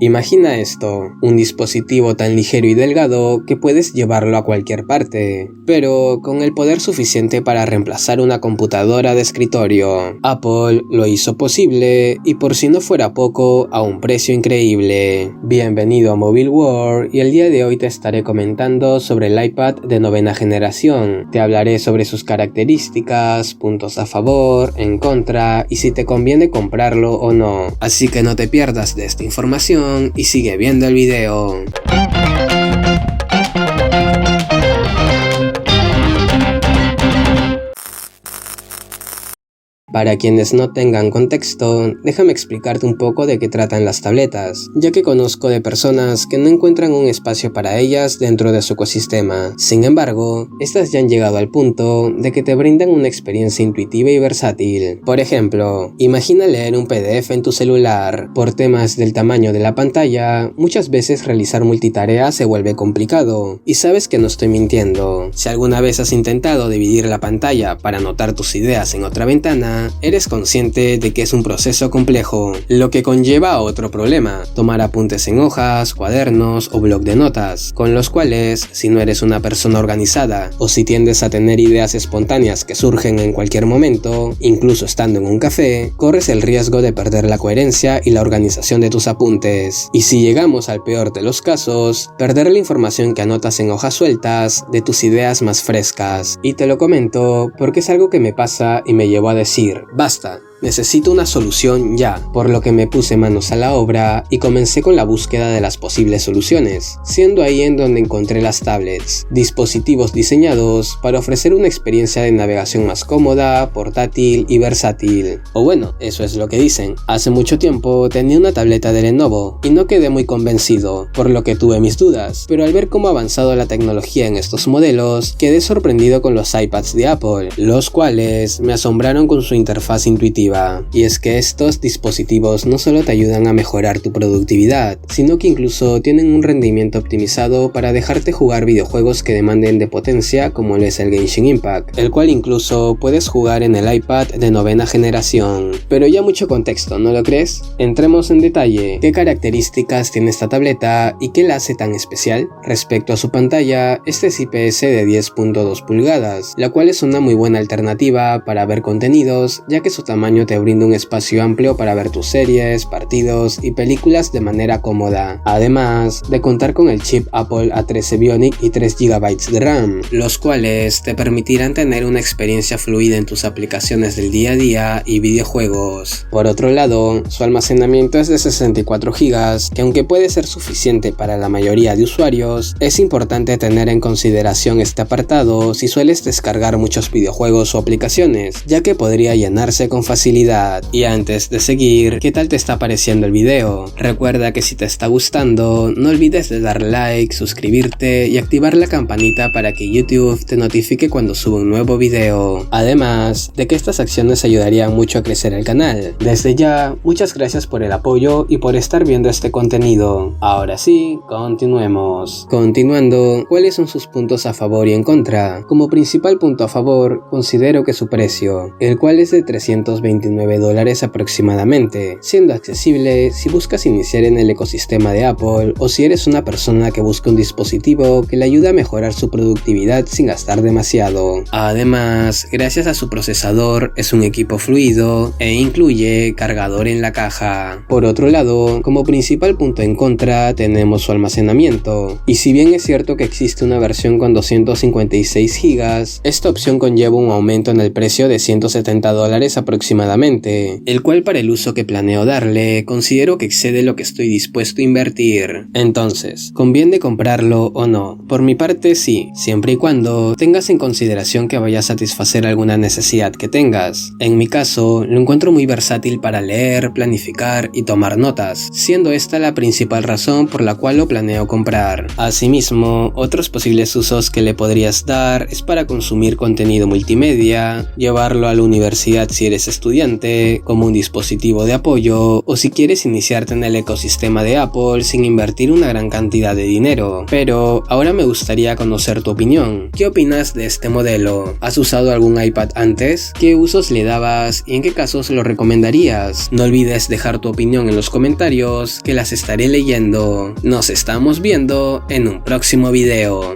Imagina esto, un dispositivo tan ligero y delgado que puedes llevarlo a cualquier parte, pero con el poder suficiente para reemplazar una computadora de escritorio. Apple lo hizo posible y por si no fuera poco, a un precio increíble. Bienvenido a Mobile World y el día de hoy te estaré comentando sobre el iPad de 9ª generación. Te hablaré sobre sus características, puntos a favor, en contra y si te conviene comprarlo o no. Así que no te pierdas de esta información y sigue viendo el video. Para quienes no tengan contexto, déjame explicarte un poco de qué tratan las tabletas, ya que conozco de personas que no encuentran un espacio para ellas dentro de su ecosistema. Sin embargo, estas ya han llegado al punto de que te brindan una experiencia intuitiva y versátil. Por ejemplo, imagina leer un PDF en tu celular. Por temas del tamaño de la pantalla, muchas veces realizar multitarea se vuelve complicado. Y sabes que no estoy mintiendo. Si alguna vez has intentado dividir la pantalla para anotar tus ideas en otra ventana, eres consciente de que es un proceso complejo, lo que conlleva a otro problema: tomar apuntes en hojas, cuadernos o bloc de notas, con los cuales, si no eres una persona organizada o si tiendes a tener ideas espontáneas que surgen en cualquier momento, incluso estando en un café, corres el riesgo de perder la coherencia y la organización de tus apuntes. Y si llegamos al peor de los casos, perder la información que anotas en hojas sueltas de tus ideas más frescas. Y te lo comento porque es algo que me pasa y me llevó a decir: basta, necesito una solución ya, por lo que me puse manos a la obra y comencé con la búsqueda de las posibles soluciones, siendo ahí en donde encontré las tablets, dispositivos diseñados para ofrecer una experiencia de navegación más cómoda, portátil y versátil. O bueno, eso es lo que dicen. Hace mucho tiempo tenía una tableta de Lenovo y no quedé muy convencido, por lo que tuve mis dudas, pero al ver cómo ha avanzado la tecnología en estos modelos, quedé sorprendido con los iPads de Apple, los cuales me asombraron con su interfaz intuitiva. Y es que estos dispositivos no solo te ayudan a mejorar tu productividad, sino que incluso tienen un rendimiento optimizado para dejarte jugar videojuegos que demanden de potencia, como lo es el Genshin Impact, el cual incluso puedes jugar en el iPad de 9ª generación. Pero ya mucho contexto, ¿no lo crees? Entremos en detalle. ¿Qué características tiene esta tableta y qué la hace tan especial? Respecto a su pantalla, este es IPS de 10.2 pulgadas, la cual es una muy buena alternativa para ver contenidos, ya que su tamaño te brinda un espacio amplio para ver tus series, partidos y películas de manera cómoda, además de contar con el chip Apple A13 Bionic y 3 GB de RAM, los cuales te permitirán tener una experiencia fluida en tus aplicaciones del día a día y videojuegos. Por otro lado, su almacenamiento es de 64 GB, que aunque puede ser suficiente para la mayoría de usuarios, es importante tener en consideración este apartado si sueles descargar muchos videojuegos o aplicaciones, ya que podría llenarse con facilidad. Y antes de seguir, ¿qué tal te está pareciendo el video? Recuerda que si te está gustando, no olvides de dar like, suscribirte y activar la campanita para que YouTube te notifique cuando suba un nuevo video. Además de que estas acciones ayudarían mucho a crecer el canal. Desde ya, muchas gracias por el apoyo y por estar viendo este contenido. Ahora sí, continuemos. Continuando, ¿cuáles son sus puntos a favor y en contra? Como principal punto a favor, considero que su precio, el cual es de $329 aproximadamente, siendo accesible si buscas iniciar en el ecosistema de Apple o si eres una persona que busca un dispositivo que le ayude a mejorar su productividad sin gastar demasiado. Además, gracias a su procesador, es un equipo fluido e incluye cargador en la caja. Por otro lado, como principal punto en contra tenemos su almacenamiento, y si bien es cierto que existe una versión con 256 GB, esta opción conlleva un aumento en el precio de $170 aproximadamente, el cual para el uso que planeo darle considero que excede lo que estoy dispuesto a invertir. Entonces, ¿conviene comprarlo o no? Por mi parte sí, siempre y cuando tengas en consideración que vaya a satisfacer alguna necesidad que tengas. En mi caso, lo encuentro muy versátil para leer, planificar y tomar notas, siendo esta la principal razón por la cual lo planeo comprar. Asimismo, otros posibles usos que le podrías dar es para consumir contenido multimedia, llevarlo a la universidad si eres estudiante, estudiante, como un dispositivo de apoyo, o si quieres iniciarte en el ecosistema de Apple sin invertir una gran cantidad de dinero. Pero ahora me gustaría conocer tu opinión. ¿Qué opinas de este modelo? ¿Has usado algún iPad antes? ¿Qué usos le dabas y en qué casos lo recomendarías? No olvides dejar tu opinión en los comentarios, que las estaré leyendo. Nos estamos viendo en un próximo video.